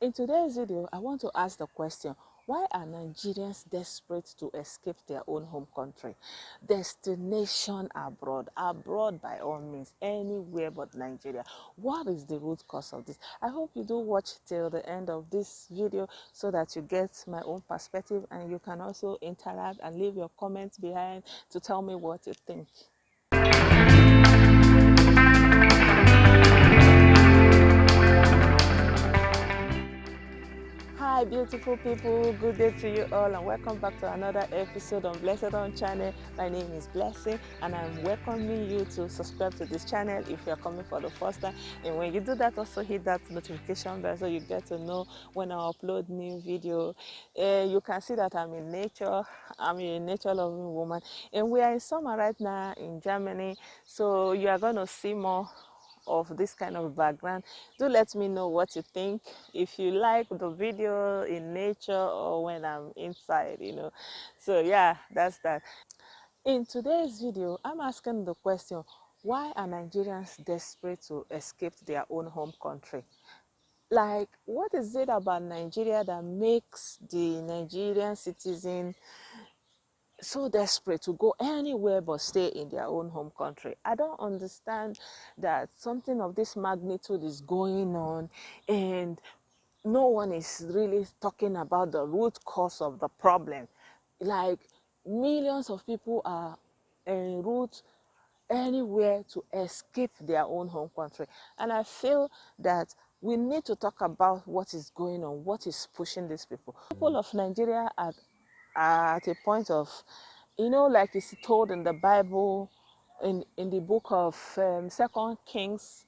In today's video, I want to ask the question, why are Nigerians desperate to escape their own home country? Destination abroad, abroad by all means, anywhere but Nigeria. What is the root cause of this? I hope you do watch till the end of this video so that you get my own perspective and you can also interact and leave your comments behind to tell me what you think. Hi beautiful people, good day to you all and welcome back to another episode on Blessed On channel. My name is Blessing and I'm welcoming you to subscribe to this channel if you're coming for the first time, and when you do that also hit that notification bell so you get to know when I upload new video. You can see that I'm in nature. I'm a nature loving woman and we are in summer right now in Germany, so you are going to see more of this kind of background. Do let me know what you think, if you like the video in nature or when I'm inside, so yeah, that's that. In today's video, I'm asking the question, why are Nigerians desperate to escape their own home country? Like, what is it about Nigeria that makes the Nigerian citizen so desperate to go anywhere but stay in their own home country? I don't understand that something of this magnitude is going on and no one is really talking about the root cause of the problem. Like, millions of people are en route anywhere to escape their own home country, and I feel that we need to talk about what is going on, what is pushing these people. People of Nigeria are at a point of, like it's told in the Bible, in the book of Second Kings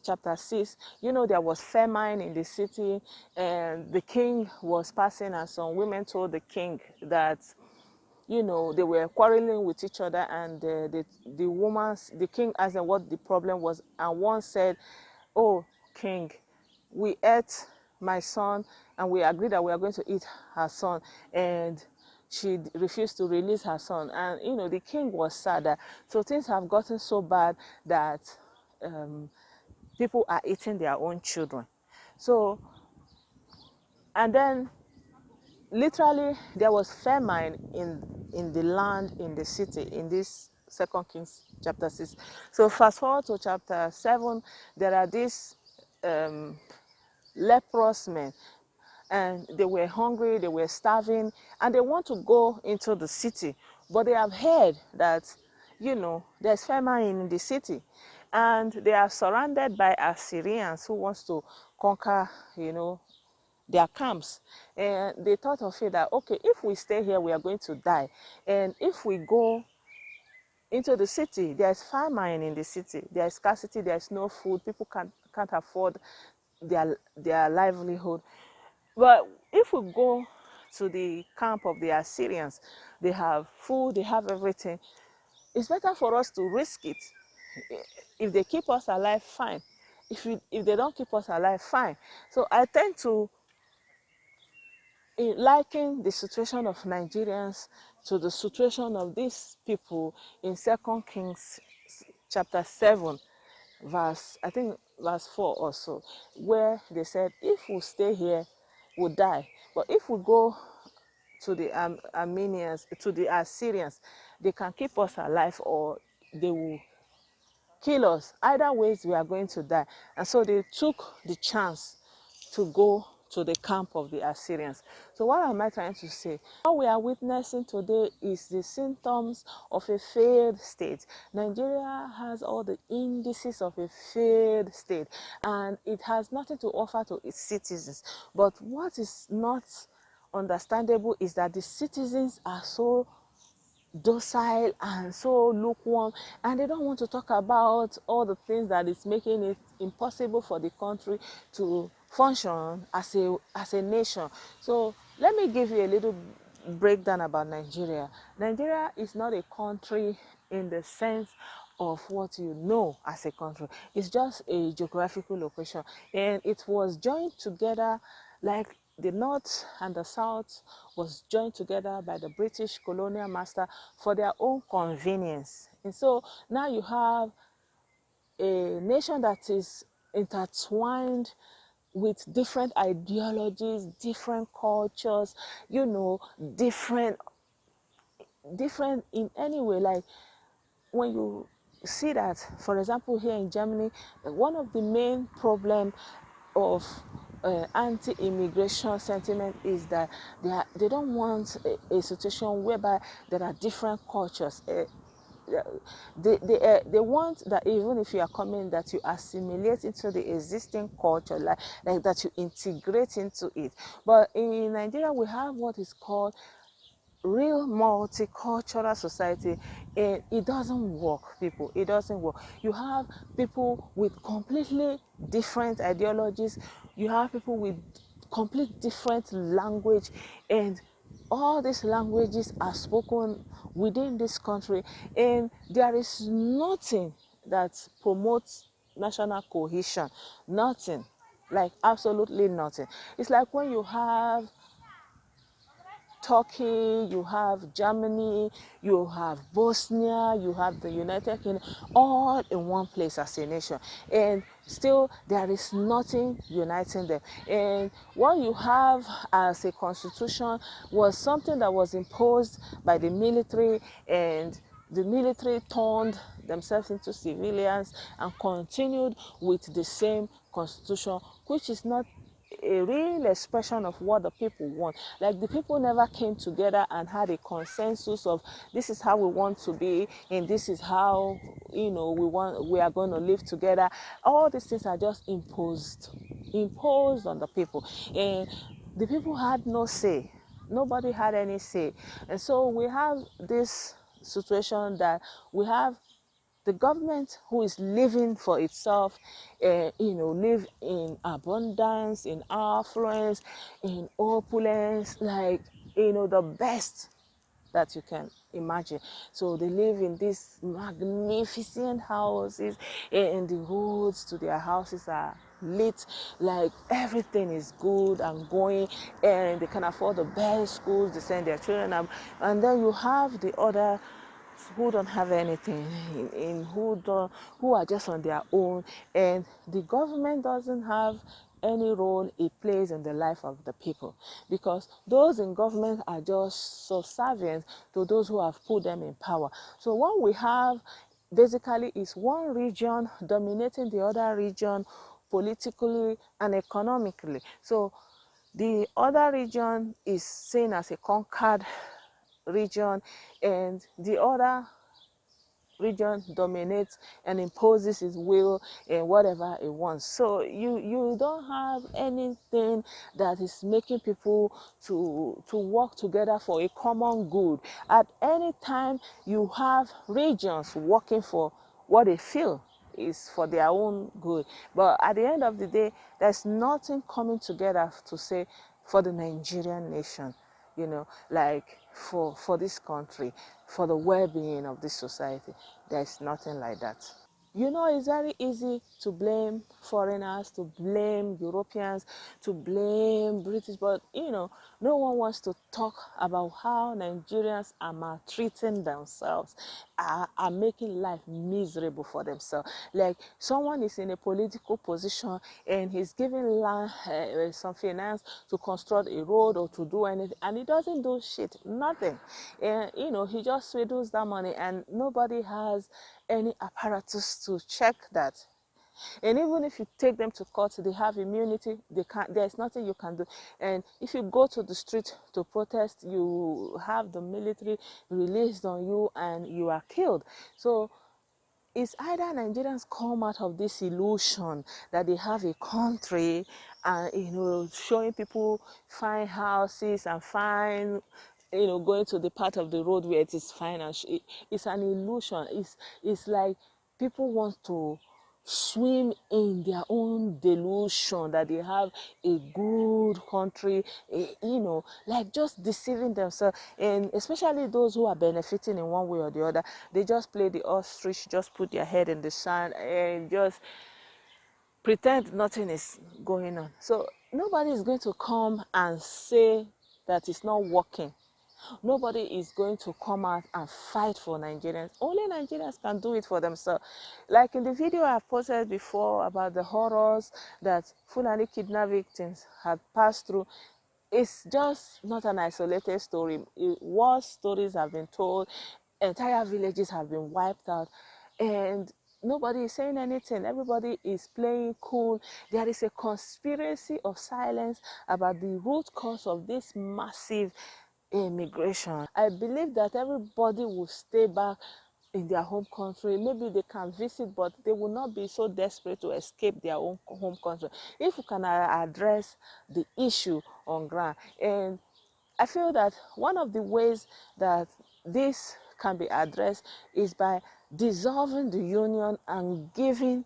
chapter 6, there was famine in the city and the king was passing and some women told the king that, they were quarreling with each other, and the king asked them what the problem was, and one said, "Oh, king, we ate my son and we agreed that we are going to eat her son, and she refused to release her son." And the king was sad. So things have gotten so bad that people are eating their own children. So, and then literally there was famine in the land, in the city, in this Second Kings chapter 6. So fast forward to chapter 7, there are these leprous men, and they were hungry, they were starving, and they want to go into the city, but they have heard that there's famine in the city, and they are surrounded by Assyrians who wants to conquer their camps. And they thought of it that, okay, if we stay here we are going to die, and if we go into the city, there's famine in the city, there's scarcity, there's no food, people can't afford their livelihood. But if we go to the camp of the Assyrians, they have food, they have everything. It's better for us to risk it. If they keep us alive, fine. If they don't keep us alive, fine. So I tend to liken the situation of Nigerians to the situation of these people in 2 Kings chapter 7, I think verse 4 or so, where they said, if we stay here, we'll die. But if we go to the Armenians, to the Assyrians, they can keep us alive or they will kill us. Either ways, we are going to die. And so they took the chance to go to the camp of the Assyrians. So what am I trying to say? What we are witnessing today is the symptoms of a failed state. Nigeria has all the indices of a failed state, and it has nothing to offer to its citizens. But what is not understandable is that the citizens are so docile and so lukewarm, and they don't want to talk about all the things that is making it impossible for the country to function as a nation. So let me give you a little breakdown about Nigeria. Nigeria is not a country in the sense of what you know as a country. It's just a geographical location, and it was joined together, like the north and the south was joined together by the British colonial master for their own convenience. And so now you have a nation that is intertwined with different ideologies, different cultures, you know, different in any way. Like when you see that, for example, here in Germany, one of the main problem of anti-immigration sentiment is that they don't want a situation whereby there are different cultures. They want that even if you are coming, that you assimilate into the existing culture, like that you integrate into it. But in Nigeria, we have what is called real multicultural society, and it doesn't work, people. It doesn't work. You have people with completely different ideologies, you have people with complete different language, and all these languages are spoken within this country, and there is nothing that promotes national cohesion. Nothing. Like absolutely nothing. It's like when you have Turkey, you have Germany, you have Bosnia, you have the United Kingdom, all in one place as a nation. And still, there is nothing uniting them. And what you have as a constitution was something that was imposed by the military, and the military turned themselves into civilians and continued with the same constitution, which is not a real expression of what the people want. Like the people never came together and had a consensus of this is how we want to be, and this is how, you know, we are going to live together. All these things are just imposed on the people, and the people had no say. Nobody had any say. And so we have this situation that we have the government who is living for itself, live in abundance, in affluence, in opulence, like, the best that you can imagine. So they live in these magnificent houses, and the roads to their houses are lit, like everything is good and going, and they can afford the best schools to send their children up. And then you have the other who don't have anything, who are just on their own, and the government doesn't have any role it plays in the life of the people, because those in government are just subservient to those who have put them in power. So what we have basically is one region dominating the other region politically and economically. So the other region is seen as a conquered region, and the other region dominates and imposes its will and whatever it wants. So you don't have anything that is making people to work together for a common good. At any time, you have regions working for what they feel is for their own good, but at the end of the day, there's nothing coming together to say for the Nigerian nation, like for this country, for the well-being of this society. There's nothing like that. It's very easy to blame foreigners, to blame Europeans, to blame British, but no one wants to talk about how Nigerians are maltreating themselves, are making life miserable for themselves. Like someone is in a political position and he's giving land, some finance to construct a road or to do anything, and he doesn't do shit, nothing. And he just swindles that money, and nobody has any apparatus to check that. And even if you take them to court, they have immunity. There's nothing you can do. And if you go to the street to protest, you have the military released on you and you are killed. So it's either Nigerians come out of this illusion that they have a country, and showing people fine houses and fine, going to the part of the road where it is fine, and it's an illusion. It's like people want to swim in their own delusion that they have a good country, like just deceiving themselves. And especially those who are benefiting in one way or the other, they just play the ostrich, just put their head in the sand and just pretend nothing is going on. So nobody is going to come and say that it's not working Nobody is going to come out and fight for Nigerians. Only Nigerians can do it for themselves. Like in the video I posted before about the horrors that Fulani kidnap victims had passed through, it's just not an isolated story. War stories have been told, entire villages have been wiped out, and nobody is saying anything. Everybody is playing cool. There is a conspiracy of silence about the root cause of this massive immigration. I believe that everybody will stay back in their home country. Maybe they can visit, but they will not be so desperate to escape their own home country if we can address the issue on ground. And I feel that one of the ways that this can be addressed is by dissolving the union and giving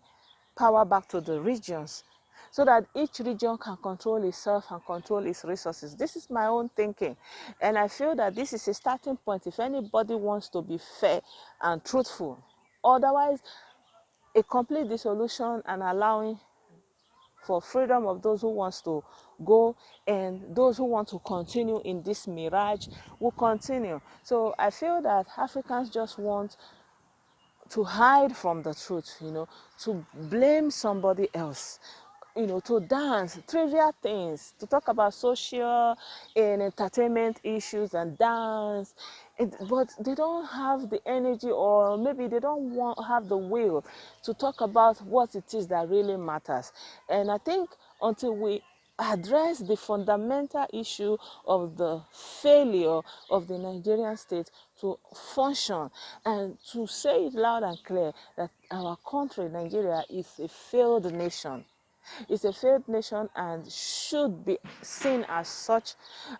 power back to the regions, so that each region can control itself and control its resources. This is my own thinking, and I feel that this is a starting point if anybody wants to be fair and truthful. Otherwise, a complete dissolution and allowing for freedom of those who wants to go, and those who want to continue in this mirage will continue. So I feel that Africans just want to hide from the truth, to blame somebody else, to dance, trivial things, to talk about social and entertainment issues and dance. But they don't have the energy, or maybe they don't have the will to talk about what it is that really matters. And I think until we address the fundamental issue of the failure of the Nigerian state to function, and to say it loud and clear that our country, Nigeria, is a failed nation. It's a failed nation and should be seen as such,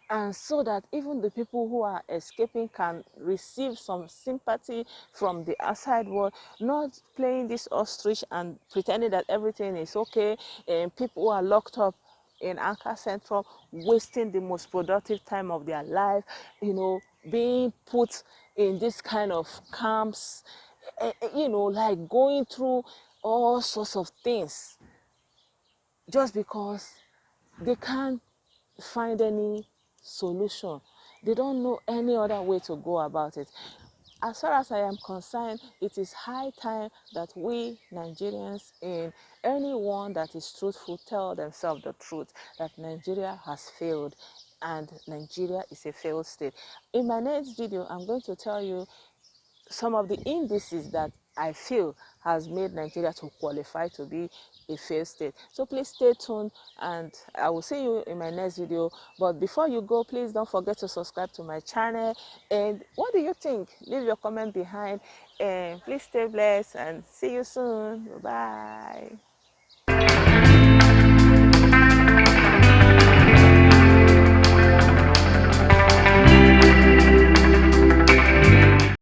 and so that even the people who are escaping can receive some sympathy from the outside world, not playing this ostrich and pretending that everything is okay, and people who are locked up in Anchor Central wasting the most productive time of their life, being put in this kind of camps, like going through all sorts of things just because they can't find any solution. They don't know any other way to go about it. As far as I am concerned, it is high time that we Nigerians, and anyone that is truthful, tell themselves the truth, that Nigeria has failed and Nigeria is a failed state. In my next video, I'm going to tell you some of the indices that I feel has made Nigeria to qualify to be a failed state. So please stay tuned, and I will see you in my next video. But before you go, please don't forget to subscribe to my channel. And what do you think? Leave your comment behind, and please stay blessed and see you soon. Bye.